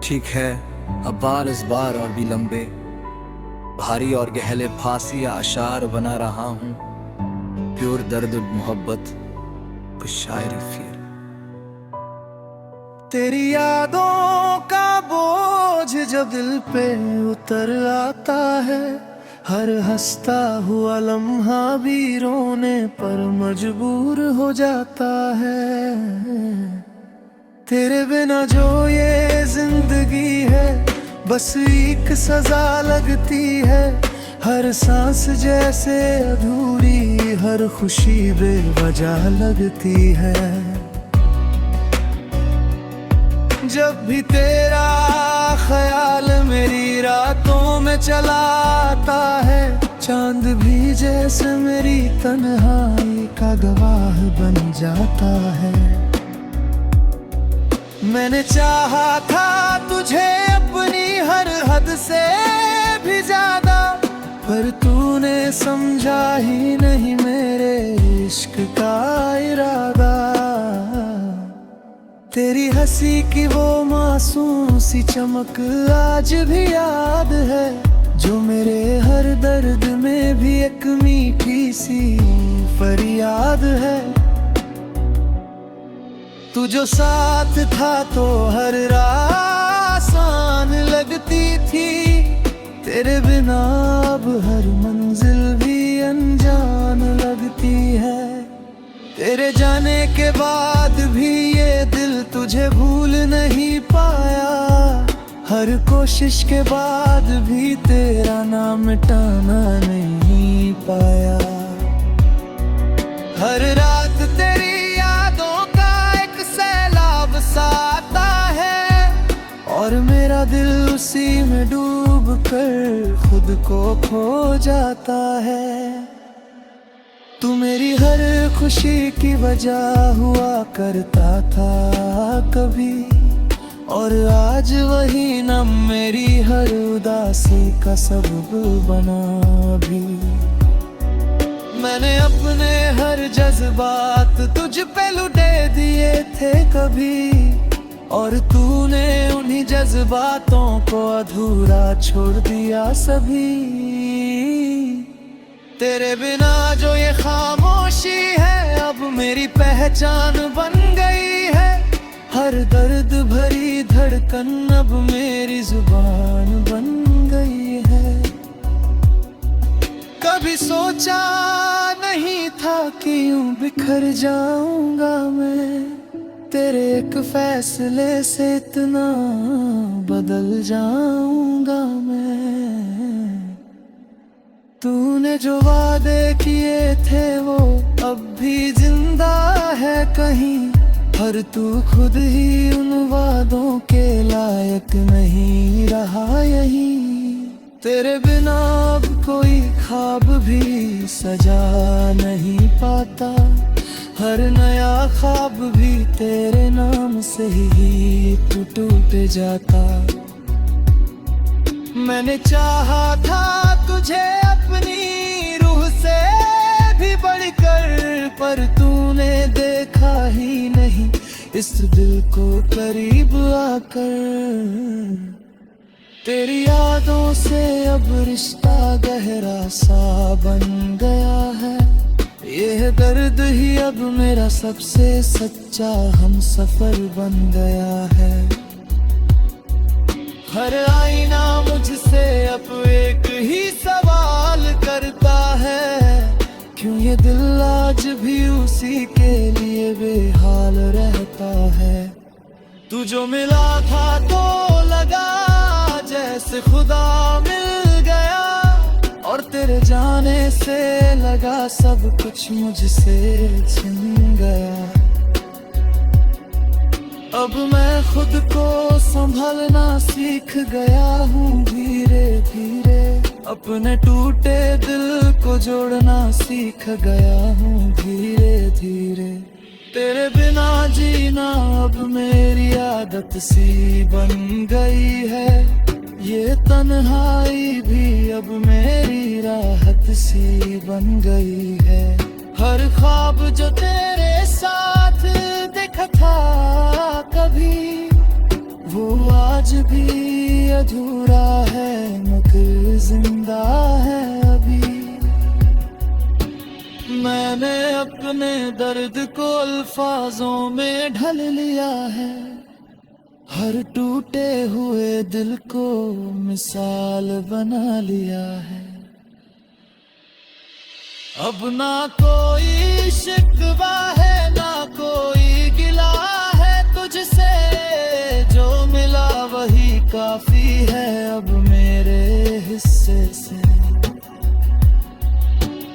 ठीक है, अब बार इस बार और भी लंबे, भारी और गहरे फांसी या अशार बना रहा हूँ। प्योर दर्द मोहब्बत कुछ शायरी फिर। तेरी यादों का बोझ जब दिल पे उतर आता है, हर हंसता हुआ लम्हा भी रोने पर मजबूर हो जाता है। तेरे बिना जो ये जिंदगी है, बस एक सजा लगती है। हर सांस जैसे अधूरी, हर खुशी बेवजह लगती है। जब भी तेरा ख्याल मेरी रातों में चला आता है, चांद भी जैसे मेरी तन्हाई का गवाह बन जाता है। मैंने चाहा था तुझे अपनी हर हद से भी ज्यादा, पर तूने समझा ही नहीं मेरे इश्क का इरादा। तेरी हंसी की वो मासूम सी चमक आज भी याद है, जो मेरे हर दर्द में भी एक मीठी सी फरियाद है। तू जो साथ था तो हर राह आसान लगती थी, तेरे बिना अब हर मंजिल भी अनजान लगती है। तेरे जाने के बाद भी ये दिल तुझे भूल नहीं पाया, हर कोशिश के बाद भी तेरा नाम मिटाना नहीं पाया। हर रात तेरी यादों का एक सैलाब सा आता है, और मेरा दिल उसी में डूब कर खुद को खो जाता है। तू मेरी हर खुशी की वजह हुआ करता था कभी, और आज वही नम मेरी हर उदासी का सबब बना भी। मैंने अपने हर जज्बात तुझ पे लुटे दिए थे कभी, और तूने उन्हीं जज्बातों को अधूरा छोड़ दिया सभी। तेरे बिना जो ये खामोशी है, अब मेरी पहचान बन गई है। हर दर्द भरी धड़कन अब मेरी जुबान बन गई है। कभी सोचा नहीं था कि यूं बिखर जाऊंगा मैं, तेरे एक फैसले से इतना बदल जाऊंगा मैं। तूने जो वादे किए थे वो अब भी जिंदा है कहीं, पर तू खुद ही उन वादों के लायक नहीं रहा यहीं। तेरे बिना अब कोई ख्वाब भी सजा नहीं पाता, हर नया ख्वाब भी तेरे नाम से ही टूट जाता। मैंने चाहा था तुझे अपनी रूह से भी बढ़कर, पर तूने देखा ही नहीं इस दिल को करीब आकर। तेरी यादों से अब रिश्ता गहरा सा बन गया है, यह दर्द ही अब मेरा सबसे सच्चा हमसफर बन गया है। हर आईना मुझसे अब एक ही सवाल करता है, क्यों ये दिल आज भी उसी के लिए बेहाल रहता है। तू जो मिला था तो लगा जैसे खुदा मिल गया, और तेरे जाने से लगा सब कुछ मुझसे छिन गया। अब मैं खुद को संभलना सीख गया हूँ धीरे धीरे, अपने टूटे दिल को जोड़ना सीख गया हूँ धीरे धीरे। तेरे बिना जीना अब मेरी आदत सी बन गई है, ये तन्हाई भी अब मेरी राहत सी बन गई है। हर ख्वाब जो तेरे साथ देखा था कभी, वो आज आज भी अधूरा है मगर जिंदा है अभी। मैंने अपने दर्द को अल्फाजों में ढल लिया है, हर टूटे हुए दिल को मिसाल बना लिया है। अब ना कोई शिकवा है ना कोई गिला है तुझसे, जो मिला वही काफी है अब मेरे हिस्से से।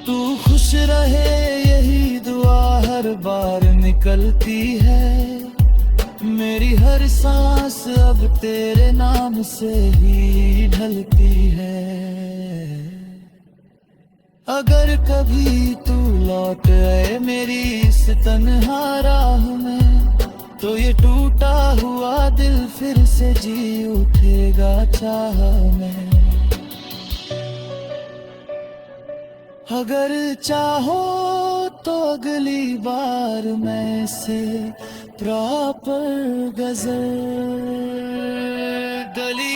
तू खुश रहे यही दुआ हर बार निकलती है, मेरी हर सांस अब तेरे नाम से ही ढलती है। अगर कभी तू लौट आए मेरी इस तन्हा राह में, तो ये टूटा हुआ दिल फिर से जी उठेगा चाह में। अगर चाहो तो अगली बार मैं से प्रॉपर गजल गली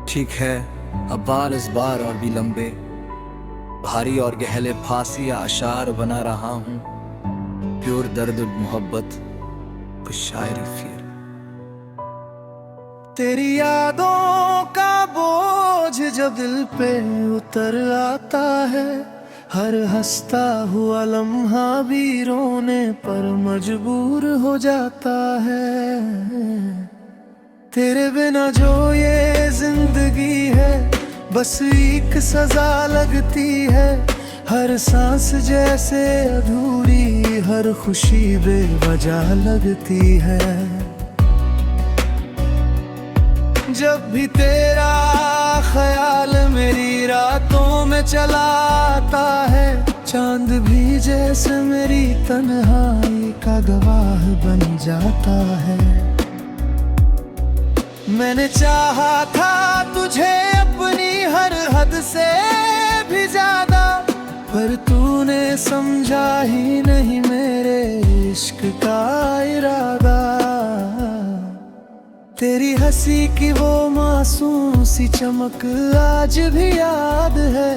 ठीक है अब बार इस बार और भी लंबे, भारी और गहले फांसी या अशार बना रहा हूँ। प्योर दर्द मोहब्बत कुछ शायरी फिर। तेरी यादों का बोझ जब दिल पे उतर आता है, हर हंसता हुआ लम्हा भी रोने पर मजबूर हो जाता है। तेरे बिना जो ये जिंदगी है बस एक सजा लगती है, हर सांस जैसे अधूरी, हर खुशी बेवजह लगती है। जब भी तेरा ख्याल मेरी रातों में चला आता है, चांद भी जैसे मेरी तन्हाई का गवाह बन जाता है। मैंने चाहा था तुझे अपनी हर हद से भी ज्यादा, पर तूने समझा ही नहीं मेरे इश्क का इरादा। तेरी हंसी की वो मासूम सी चमक आज भी याद है,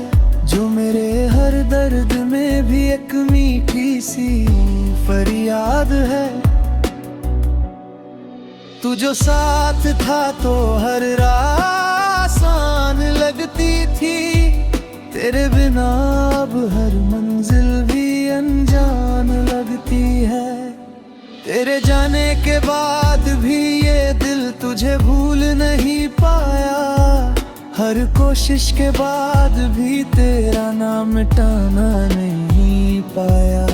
जो मेरे हर दर्द में भी एक मीठी सी फरियाद है। तू जो साथ था तो हर राह आसान लगती थी, तेरे बिना अब हर मंजिल भी अनजान लगती है। तेरे जाने के बाद भी ये दिल तुझे भूल नहीं पाया, हर कोशिश के बाद भी तेरा नाम मिटाना नहीं पाया।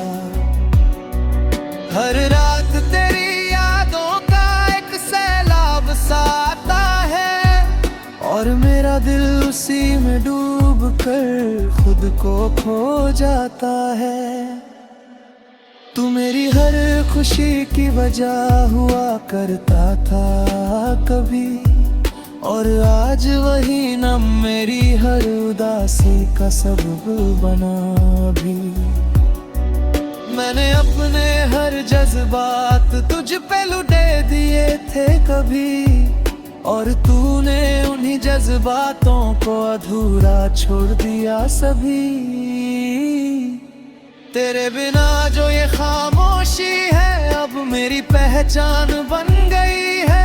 हर रात तेरी यादों का एक सैलाब सा आता है, और मेरा दिल उसी में डूब कर खुद को खो जाता है। तू मेरी हर खुशी की वजह हुआ करता था कभी, और आज वही नम मेरी हर उदासी का सबब बना भी। मैंने अपने हर जज्बात तुझ पे लुटे दिए थे कभी, और तूने उन्हीं जज्बातों को अधूरा छोड़ दिया सभी। तेरे बिना जो ये खामोशी है अब मेरी पहचान बन गई है,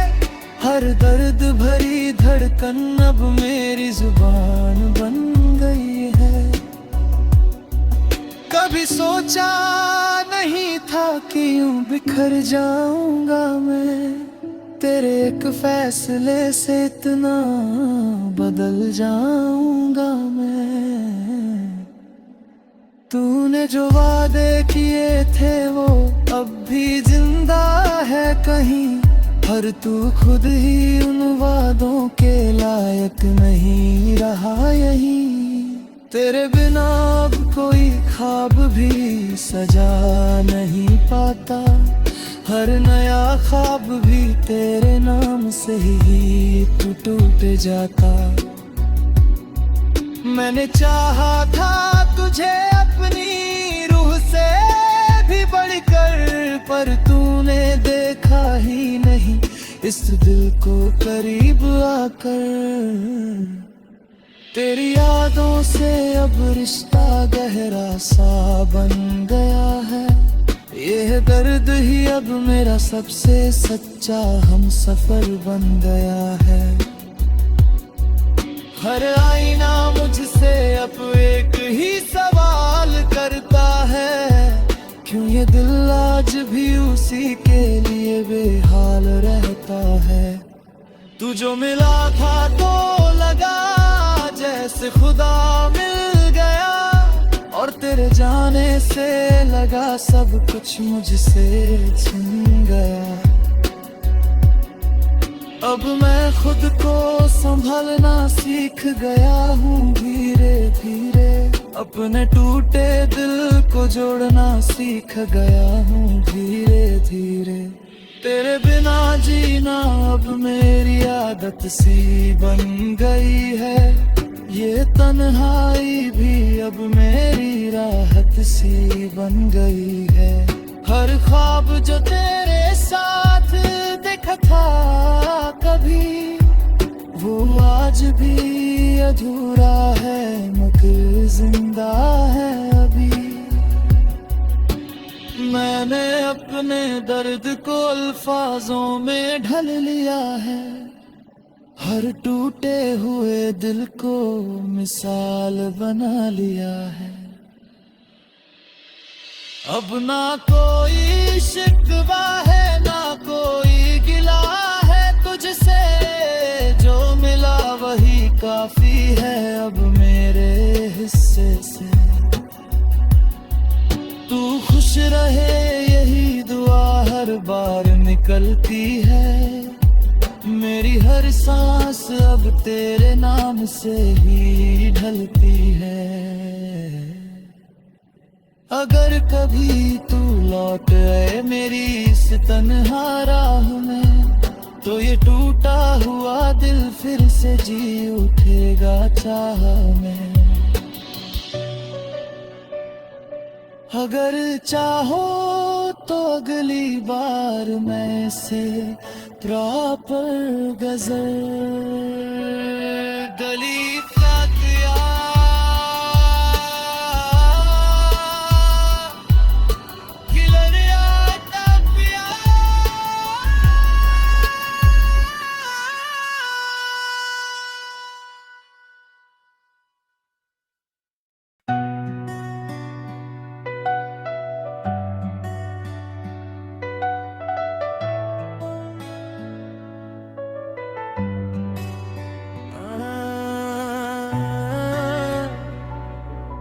हर दर्द भरी धड़कन अब मेरी जुबान बन गई है। कभी सोचा नहीं था कि यूं बिखर जाऊंगा मैं, तेरे एक फैसले से इतना बदल जाऊंगा मैं। तूने जो वादे किए थे वो अब भी जिंदा है कहीं, पर तू खुद ही उन वादों के लायक नहीं रहा यहीं। तेरे बिना अब कोई ख्वाब भी सजा नहीं पाता, हर नया ख्वाब भी तेरे नाम से ही टूट जाता। मैंने चाहा था तुझे अपनी रूह से भी बढ़कर, पर तूने देखा ही नहीं इस दिल को करीब आकर। तेरी यादों से अब रिश्ता गहरा सा बन गया है, यह दर्द ही अब मेरा सबसे सच्चा हम सफर बन गया है। हर आईना मुझसे अब एक ही सवाल करता है, क्यों ये दिल आज भी उसी के लिए बेहाल रहता है। तू जो मिला था तो लगा जैसे खुदा मिल गया, और तेरे जाने से लगा सब कुछ मुझसे छिन गया। अब मैं खुद को संभलना सीख गया हूँ धीरे धीरे, अपने टूटे दिल को जोड़ना सीख गया हूँ धीरे धीरे। तेरे बिना जीना अब मेरी आदत सी बन गई है, ये तन्हाई भी अब मेरी राहत सी बन गई है। हर ख्वाब जो तेरे साथ देखा था कभी, वो आज भी अधूरा है मगर जिंदा है अभी। मैंने अपने दर्द को अल्फाजों में ढल लिया है, हर टूटे हुए दिल को मिसाल बना लिया है। अब ना कोई शिकवा है ना कोई गिला है तुझसे, जो मिला वही काफी है अब मेरे हिस्से से। तू खुश रहे यही दुआ हर बार निकलती है, मेरी हर सांस अब तेरे नाम से ही ढलती है। अगर कभी तू लौट आए मेरी इस तन्हा राह में, तो ये टूटा हुआ दिल फिर से जी उठेगा चाह में। अगर चाहो तो अगली बार मैं से प्रॉपर गजल गली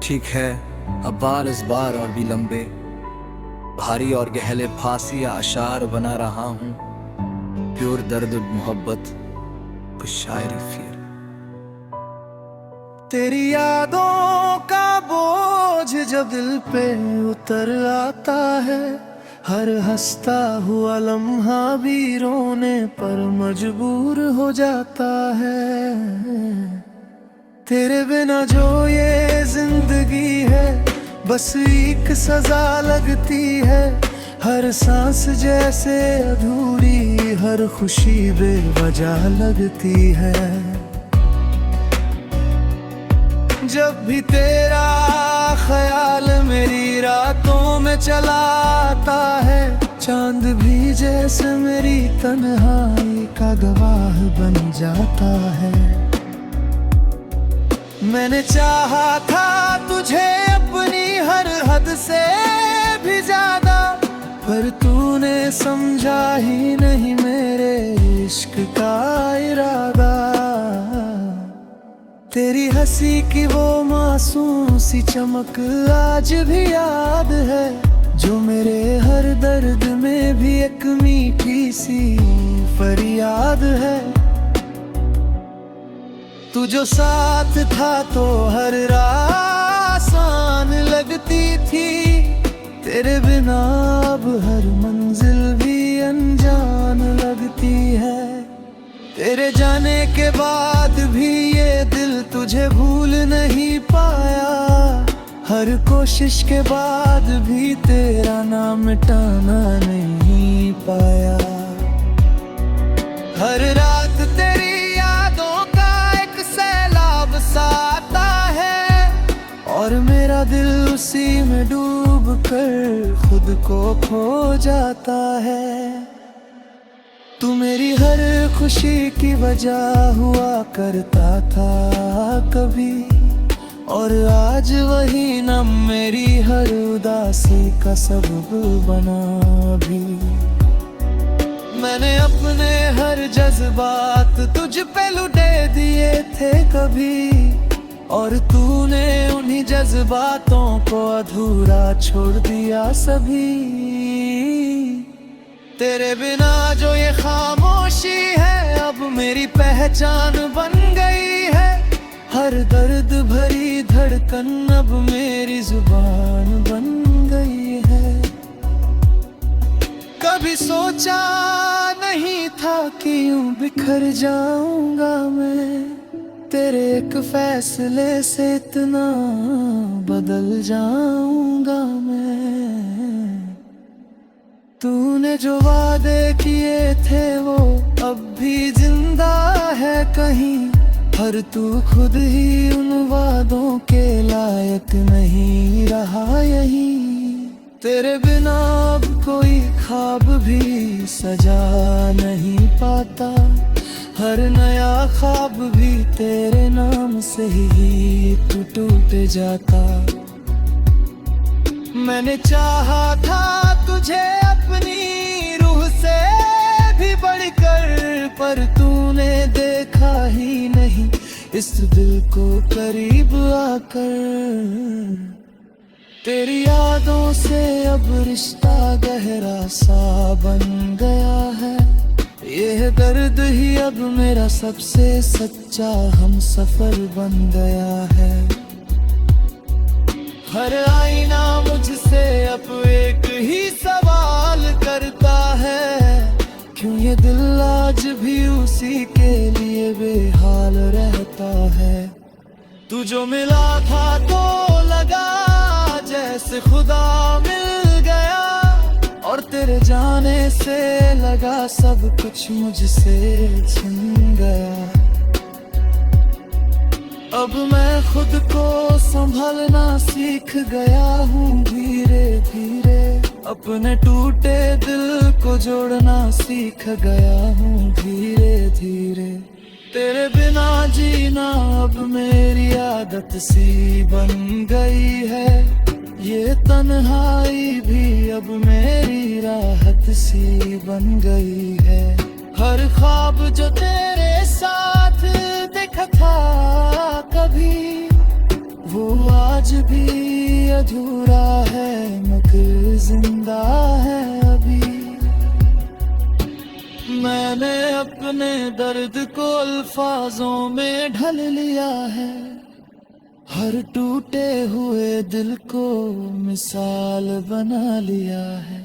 ठीक है अब बार इस बार और भी लंबे, भारी और गहले फांसी या अशार बना रहा हूँ। प्योर दर्द मोहब्बत कुछ शायरी फिर। तेरी यादों का बोझ जब दिल पे उतर आता है, हर हंसता हुआ लम्हा भी रोने पर मजबूर हो जाता है। तेरे बिना जो ये जिंदगी है बस एक सजा लगती है, हर सांस जैसे अधूरी, हर खुशी बेवजह लगती है। जब भी तेरा ख्याल मेरी रातों में चला आता है, चांद भी जैसे मेरी तन्हाई का गवाह बन जाता है। मैंने चाहा था तुझे अपनी हर हद से भी ज्यादा, पर तूने समझा ही नहीं मेरे इश्क का इरादा। तेरी हंसी की वो मासूम सी चमक आज भी याद है, जो मेरे हर दर्द में भी एक मीठी सी फरियाद है। तू जो साथ था तो हर राह आसान लगती थी, तेरे बिना अब हर मंजिल भी अनजान लगती है। तेरे जाने के बाद भी ये दिल तुझे भूल नहीं पाया, हर कोशिश के बाद भी तेरा नाम मिटाना नहीं पाया। हर रात तेरी यादों का एक सैलाब सा आता है, और मेरा दिल उसी में डूब कर खुद को खो जाता है। तू मेरी हर खुशी की वजह हुआ करता था कभी, और आज वही नम मेरी हर उदासी का सबब बना भी। मैंने अपने हर जज्बात तुझ पे लुटे दिए थे कभी, और तूने उन्हीं जज्बातों को अधूरा छोड़ दिया सभी। तेरे बिना जो ये खामोशी है अब मेरी पहचान बन गई है, हर दर्द भरी धड़कन अब मेरी जुबान बन गई है। कभी सोचा नहीं था कि यूं बिखर जाऊंगा मैं, तेरे एक फैसले से इतना बदल जाऊंगा मैं। तूने जो वादे किए थे वो अब भी जिंदा है कहीं, पर तू खुद ही उन वादों के लायक नहीं रहा यहीं। तेरे बिना अब कोई ख्वाब भी सजा नहीं पाता, हर नया ख्वाब भी तेरे नाम से ही टूट जाता। मैंने चाहा था तुझे अपनी रूह से भी बढ़कर, पर तूने देखा ही नहीं इस दिल को करीब आकर। तेरी यादों से अब रिश्ता गहरा सा बन गया है, यह दर्द ही अब मेरा सबसे सच्चा हमसफर बन गया है। हर आईना मुझसे अब एक ही सवाल करता है, क्यों ये दिल आज भी उसी के लिए बेहाल रहता है। तू जो मिला था तो लगा जैसे खुदा मिल गया, और तेरे जाने से लगा सब कुछ मुझसे छिन गया। अब मैं खुद को संभलना सीख गया हूँ धीरे धीरे, अपने टूटे दिल को जोड़ना सीख गया हूँ धीरे धीरे। तेरे बिना जीना अब मेरी आदत सी बन गई है, ये तन्हाई भी अब मेरी राहत सी बन गई है। हर ख्वाब जो तेरे साथ देखा था कभी, वो आज भी अधूरा है मगर जिंदा है अभी। मैंने अपने दर्द को अल्फाजों में ढल लिया है, हर टूटे हुए दिल को मिसाल बना लिया है।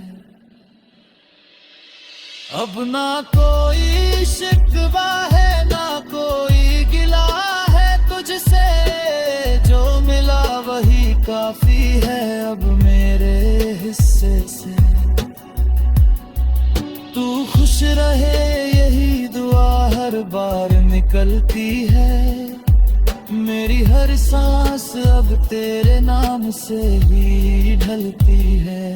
अब ना कोई शिकवा है ना कोई गिला है तुझसे, जो मिला वही काफी है अब मेरे हिस्से से। तू खुश रहे यही दुआ हर बार निकलती है, मेरी हर सांस अब तेरे नाम से ही ढलती है।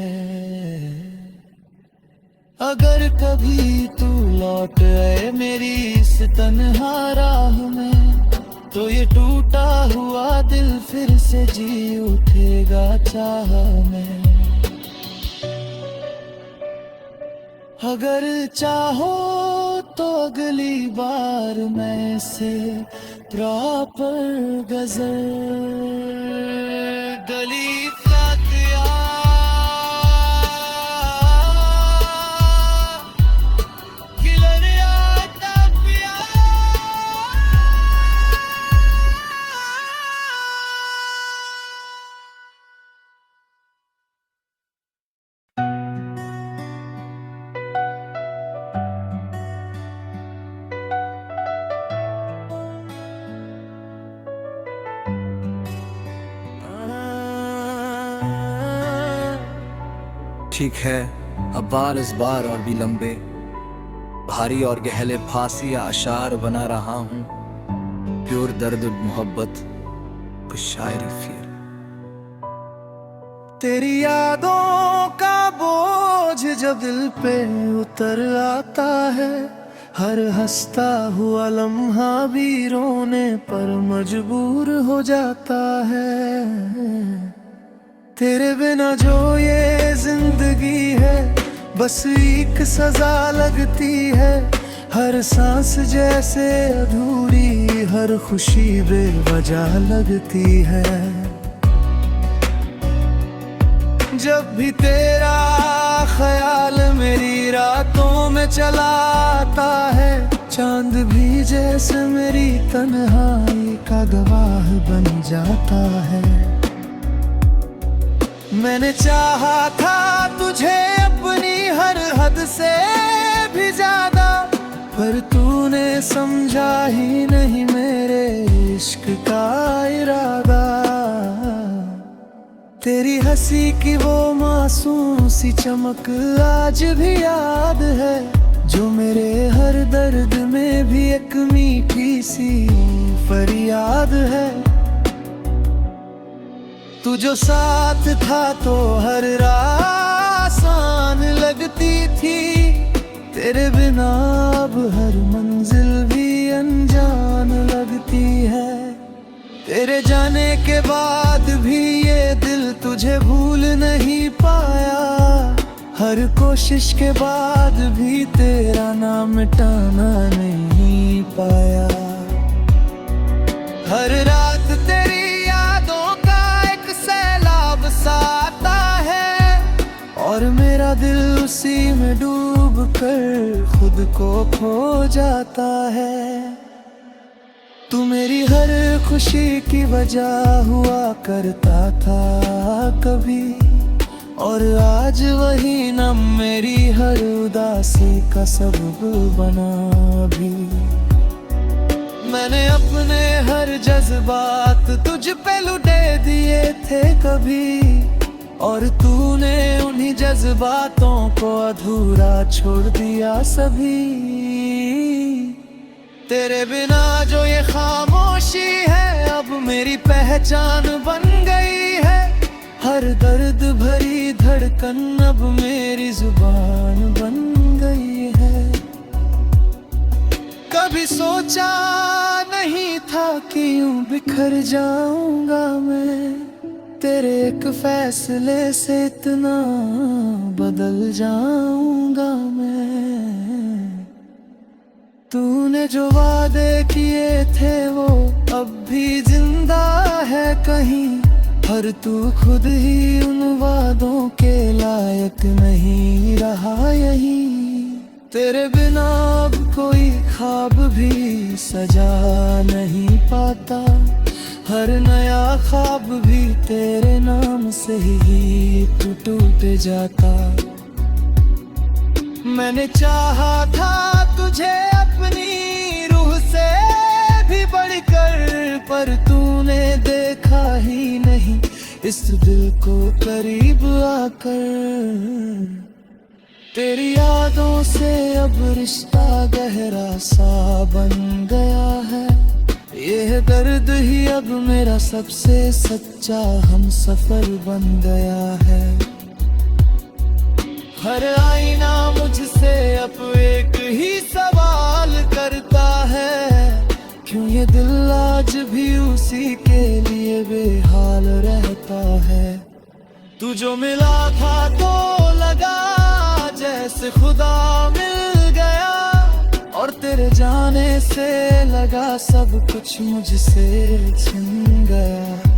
अगर कभी तू लौट आए मेरी इस तन्हा राह में, तो ये टूटा हुआ दिल फिर से जी उठेगा चाह में। अगर चाहो तो अगली बार मैं से प्रॉपर गजल गली तक याद ठीक है, अब बार इस बार और भी लंबे, भारी और गहरे फांसी या अशार बना रहा हूँ। प्योर दर्द मोहब्बत, कुछ शायरी फिर। तेरी यादों का बोझ जब दिल पे उतर आता है, हर हंसता हुआ लम्हा भी रोने पर मजबूर हो जाता है। तेरे बिना जो ये जिंदगी है, बस एक सजा लगती है। हर सांस जैसे अधूरी, हर खुशी बेवजह लगती है। जब भी तेरा ख्याल मेरी रातों में चला आता है, चांद भी जैसे मेरी तन्हाई का गवाह बन जाता है। मैंने चाहा था तुझे अपनी हर हद से भी ज्यादा, पर तूने समझा ही नहीं मेरे इश्क का इरादा। तेरी हंसी की वो मासूम सी चमक आज भी याद है, जो मेरे हर दर्द में भी एक मीठी सी फरियाद है। तू जो साथ था तो हर राह आसान लगती थी, तेरे बिना अब हर मंजिल भी अनजान लगती है। तेरे जाने के बाद भी ये दिल तुझे भूल नहीं पाया, हर कोशिश के बाद भी तेरा नाम मिटाना नहीं पाया। हर रात तेरी यादों का एक सैलाब सा आता है, और मेरा दिल उसी में डूब कर खुद को खो जाता है। तू मेरी हर खुशी की वजह हुआ करता था कभी, और आज वही नम मेरी हर उदासी का सबब बना भी। मैंने अपने हर जज्बात तुझ पे लुटे दिए थे कभी, और तूने उन्हीं जज्बातों को अधूरा छोड़ दिया सभी। तेरे बिना जो ये खामोशी है, अब मेरी पहचान बन गई है। हर दर्द भरी धड़कन अब मेरी जुबान बन गई है। कभी सोचा नहीं था कि यूं बिखर जाऊंगा मैं, तेरे एक फैसले से इतना बदल जाऊंगा मैं। तूने जो वादे किए थे वो अब भी जिंदा है कहीं, पर तू खुद ही उन वादों के लायक नहीं रहा यहीं। तेरे बिना अब कोई ख्वाब भी सजा नहीं पाता, हर नया ख्वाब भी तेरे नाम से ही टूट जाता। मैंने चाहा था तुझे अपनी रूह से भी बढ़कर, पर तूने देखा ही नहीं इस दिल को करीब आकर। तेरी यादों से अब रिश्ता गहरा सा बन गया है, यह दर्द ही अब मेरा सबसे सच्चा हमसफर बन गया है। हर आईना मुझसे अब एक ही सवाल करता है, क्यों ये दिल आज भी उसी के लिए बेहाल रहता है। तू जो मिला था तो लगा जैसे खुदा मिल गया, और तेरे जाने से लगा सब कुछ मुझसे छिन गया।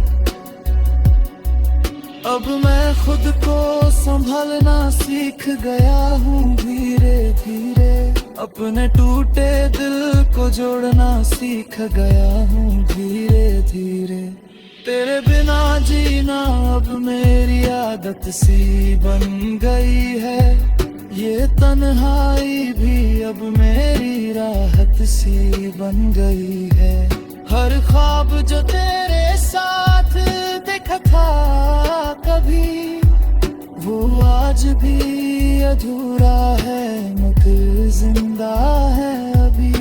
अब मैं खुद को संभलना सीख गया हूँ धीरे धीरे, अपने टूटे दिल को जोड़ना सीख गया हूँ धीरे धीरे। तेरे बिना जीना अब मेरी आदत सी बन गई है, ये तन्हाई भी अब मेरी राहत सी बन गई है। हर ख्वाब जो तेरे साथ देखा था कभी, वो आज भी अधूरा है मगर जिंदा है अभी।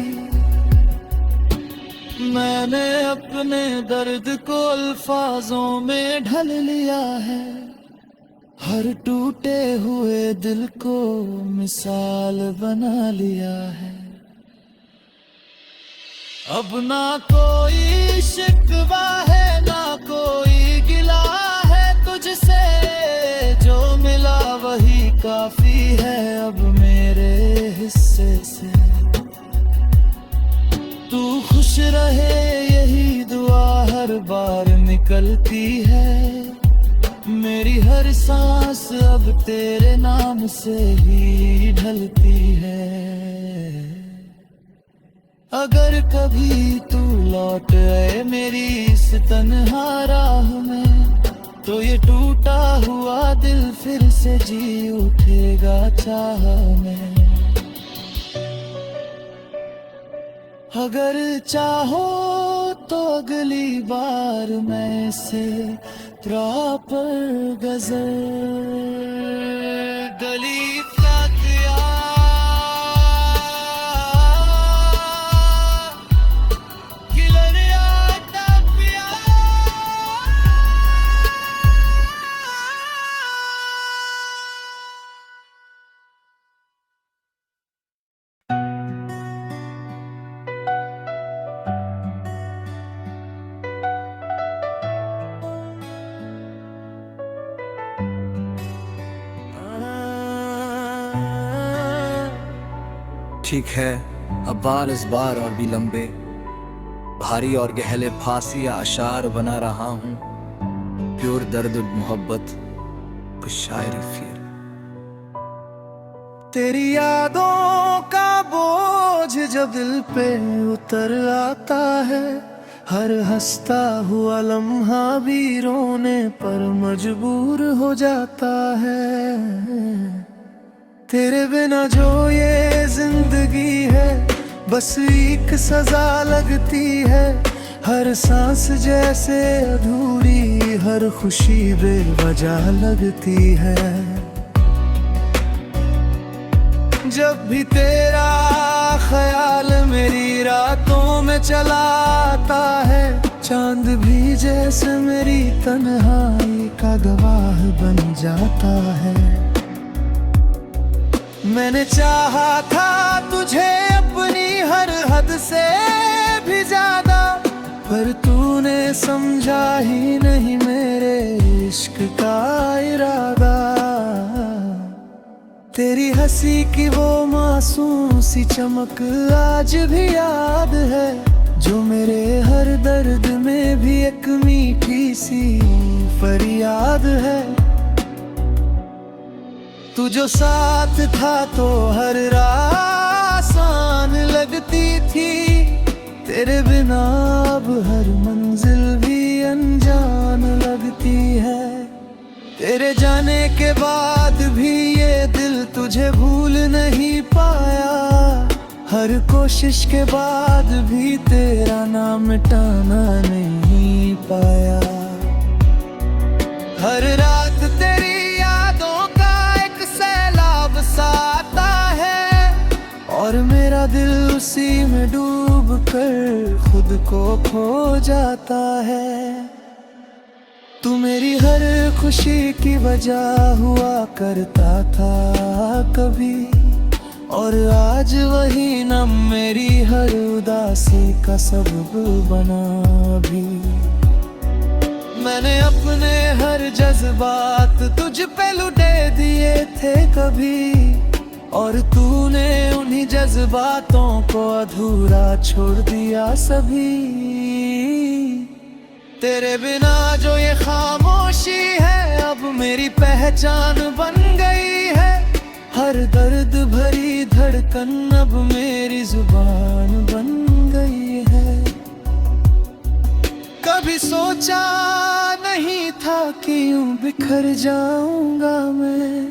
मैंने अपने दर्द को अल्फाजों में ढल लिया है, हर टूटे हुए दिल को मिसाल बना लिया है। अब ना कोई शिकवा है ना कोई गिला है तुझसे, जो मिला वही काफी है अब मेरे हिस्से से। तू खुश रहे यही दुआ हर बार निकलती है, मेरी हर सांस अब तेरे नाम से ही ढलती है। अगर कभी तू लौट आए मेरी इस तन्हा राह में, तो ये टूटा हुआ दिल फिर से जी उठेगा चाह में। अगर चाहो तो अगली बार मैं से प्रॉपर गजल गली ठीक है अब बार इस बार और भी लंबे, भारी और गहरे फांसी या अशार बना रहा हूँ। प्योर दर्द मोहब्बत कुछ शायरी फिर। तेरी यादों का बोझ जब दिल पे उतर आता है, हर हंसता हुआ लम्हा भी रोने पर मजबूर हो जाता है। तेरे बिना जो ये जिंदगी है बस एक सजा लगती है, हर सांस जैसे अधूरी हर खुशी बेवजह लगती है। जब भी तेरा ख्याल मेरी रातों में चला आता है, चांद भी जैसे मेरी तन्हाई का गवाह बन जाता है। मैंने चाहा था तुझे अपनी हर हद से भी ज्यादा, पर तूने समझा ही नहीं मेरे इश्क का इरादा। तेरी हंसी की वो मासूम सी चमक आज भी याद है, जो मेरे हर दर्द में भी एक मीठी सी फरियाद है। तू जो साथ था तो हर राह आसान लगती थी, तेरे बिना अब हर मंजिल भी अनजान लगती है। तेरे जाने के बाद भी ये दिल तुझे भूल नहीं पाया, हर कोशिश के बाद भी तेरा नाम मिटाना नहीं पाया। हर रात तेरी यादों का एक सैलाब सा आता है, और मेरा दिल उसी में डूब कर खुद को खो जाता है। तू मेरी हर खुशी की वजह हुआ करता था कभी, और आज वही नम मेरी हर उदासी का सबब बना भी। मैंने अपने हर जज्बात तुझ पे लुटे दिए थे कभी, और तूने उन्हीं जज्बातों को अधूरा छोड़ दिया सभी। तेरे बिना जो ये खामोशी है अब मेरी पहचान बन गई है, हर दर्द भरी धड़कन अब मेरी जुबान बन गई है। कभी सोचा नहीं था कि यूं बिखर जाऊंगा मैं,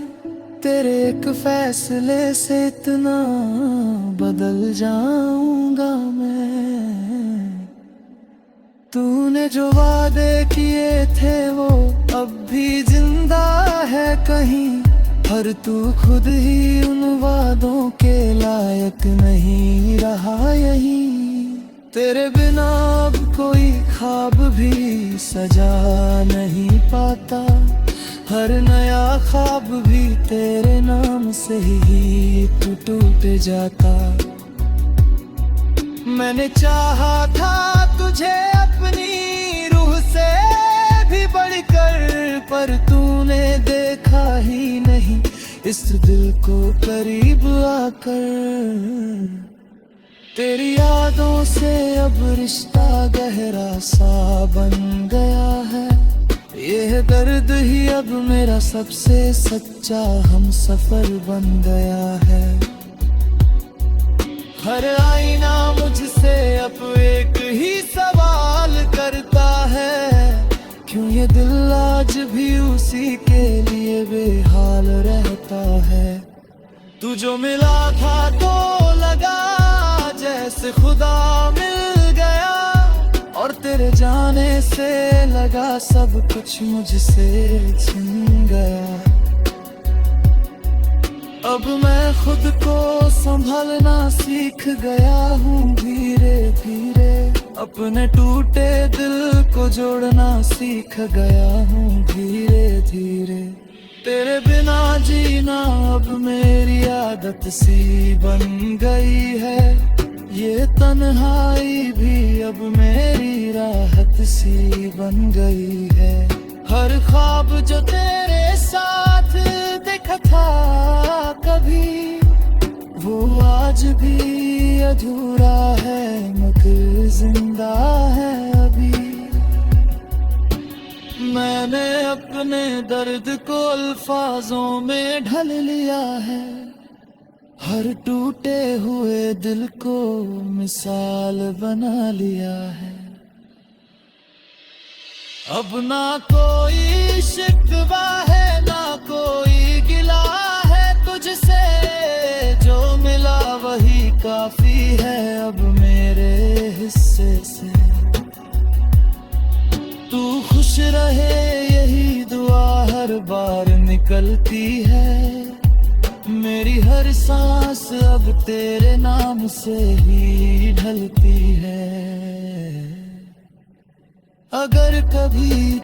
तेरे एक फैसले से इतना बदल जाऊंगा मैं। तूने जो वादे किए थे वो अब भी जिंदा है कहीं, पर तू खुद ही उन वादों के लायक नहीं रहा यहीं। तेरे बिना अब कोई ख्वाब भी सजा नहीं पाता, हर नया ख्वाब भी तेरे नाम से ही टूट जाता। मैंने चाहा था तुझे अपनी रूह से भी बढ़कर, पर तूने देखा ही नहीं इस दिल को करीब आकर। तेरी यादों से अब रिश्ता गहरा सा बन गया है, यह दर्द ही अब मेरा सबसे सच्चा हमसफर बन गया है। हर आईना मुझसे अब एक ही सवाल करता है, क्यों ये दिल आज भी उसी के लिए बेहाल रहता है। तू जो मिला था तो लगा जैसे खुदा मिल गया, और तेरे जाने से लगा सब कुछ मुझसे छिन गया। अब मैं खुद को संभालना सीख गया हूँ धीरे धीरे, अपने टूटे दिल को जोड़ना सीख गया हूँ धीरे धीरे। तेरे बिना जीना अब मेरी आदत सी बन गई है, ये तन्हाई भी अब मेरी राहत सी बन गई है। हर ख्वाब जो तेरे साथ देखा था कभी, वो आज भी अधूरा है मगर जिंदा है अभी। मैंने अपने दर्द को अल्फाजों में ढल लिया है, हर टूटे हुए दिल को मिसाल बना लिया है। अब ना कोई शिकवा है ना कोई गिला है तुझसे, जो मिला वही काफी है अब मेरे हिस्से से। तू खुश रहे यही दुआ हर बार निकलती है, मेरी हर सांस अब तेरे नाम से ही ढलती है। अगर कभी